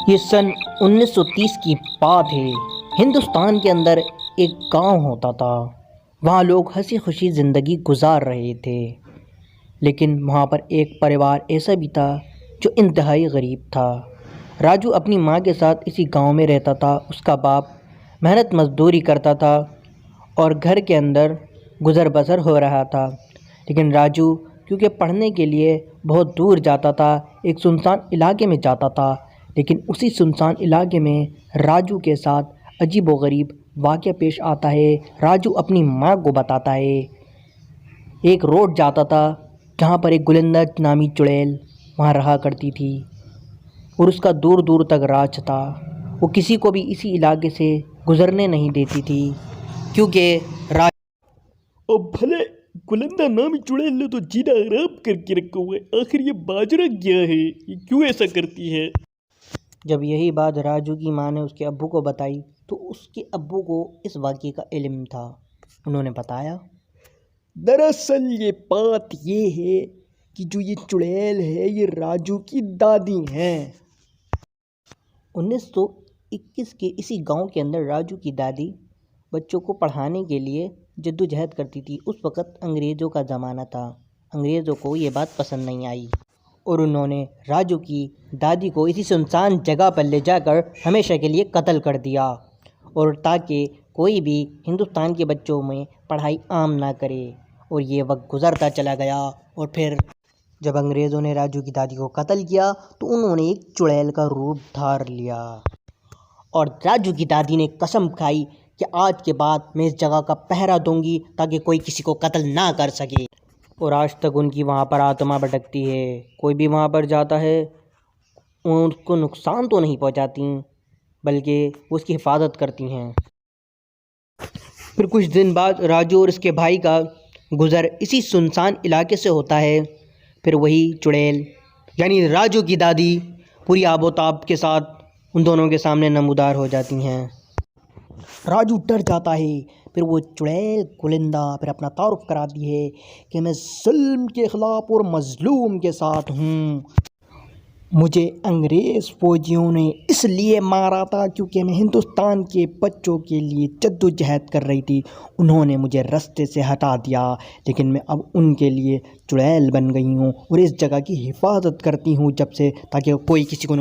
یہ سن 1930 کی بات ہے۔ ہندوستان کے اندر ایک گاؤں ہوتا تھا۔ وہاں لوگ ہنسی خوشی زندگی گزار رہے تھے، لیکن وہاں پر ایک پریوار ایسا بھی تھا جو انتہائی غریب تھا۔ راجو اپنی ماں کے ساتھ اسی گاؤں میں رہتا تھا۔ اس کا باپ محنت مزدوری کرتا تھا اور گھر کے اندر گزر بسر ہو رہا تھا، لیکن راجو کیونکہ پڑھنے کے لیے بہت دور جاتا تھا، ایک سنسان علاقے میں جاتا تھا، لیکن اسی سنسان علاقے میں راجو کے ساتھ عجیب و غریب واقعہ پیش آتا ہے۔ راجو اپنی ماں کو بتاتا ہے، ایک روڈ جاتا تھا جہاں پر ایک گلندر نامی چڑیل وہاں رہا کرتی تھی اور اس کا دور دور تک راج تھا۔ وہ کسی کو بھی اسی علاقے سے گزرنے نہیں دیتی تھی، کیونکہ اب بھلے گلندر نامی چڑیل نے تو جینا حرام کر کے رکھا ہوا ہے، آخر یہ باجرہ کیا ہے؟ یہ کیوں ایسا کرتی ہے؟ جب یہی بات راجو کی ماں نے اس کے ابو کو بتائی تو اس کے ابو کو اس واقعے کا علم تھا۔ انہوں نے بتایا، دراصل یہ بات یہ ہے کہ جو یہ چڑیل ہے یہ راجو کی دادی ہیں۔ 1921 کے اسی گاؤں کے اندر راجو کی دادی بچوں کو پڑھانے کے لیے جدوجہد کرتی تھی۔ اس وقت انگریزوں کا زمانہ تھا۔ انگریزوں کو یہ بات پسند نہیں آئی اور انہوں نے راجو کی دادی کو اسی سنسان جگہ پر لے جا کر ہمیشہ کے لیے قتل کر دیا، اور تاکہ کوئی بھی ہندوستان کے بچوں میں پڑھائی عام نہ کرے۔ اور یہ وقت گزرتا چلا گیا، اور پھر جب انگریزوں نے راجو کی دادی کو قتل کیا تو انہوں نے ایک چڑیل کا روپ دھار لیا، اور راجو کی دادی نے قسم کھائی کہ آج کے بعد میں اس جگہ کا پہرا دوں گی تاکہ کوئی کسی کو قتل نہ کر سکے۔ اور آج تک ان کی وہاں پر آتما بھٹکتی ہے۔ کوئی بھی وہاں پر جاتا ہے ان کو نقصان تو نہیں پہنچاتی، بلکہ وہ اس کی حفاظت کرتی ہیں۔ پھر کچھ دن بعد راجو اور اس کے بھائی کا گزر اسی سنسان علاقے سے ہوتا ہے۔ پھر وہی چڑیل یعنی راجو کی دادی پوری آب و تاب کے ساتھ ان دونوں کے سامنے نمودار ہو جاتی ہیں۔ راجو ڈر جاتا ہے۔ پھر وہ چڑیل گلندہ پھر اپنا تعارف کراتی ہے کہ میں ظلم کے خلاف اور مظلوم کے ساتھ ہوں۔ مجھے انگریز فوجیوں نے اس لیے مارا تھا کیونکہ میں ہندوستان کے بچوں کے لیے جدوجہد کر رہی تھی۔ انہوں نے مجھے رستے سے ہٹا دیا، لیکن میں اب ان کے لیے چڑیل بن گئی ہوں اور اس جگہ کی حفاظت کرتی ہوں جب سے، تاکہ کوئی کسی کو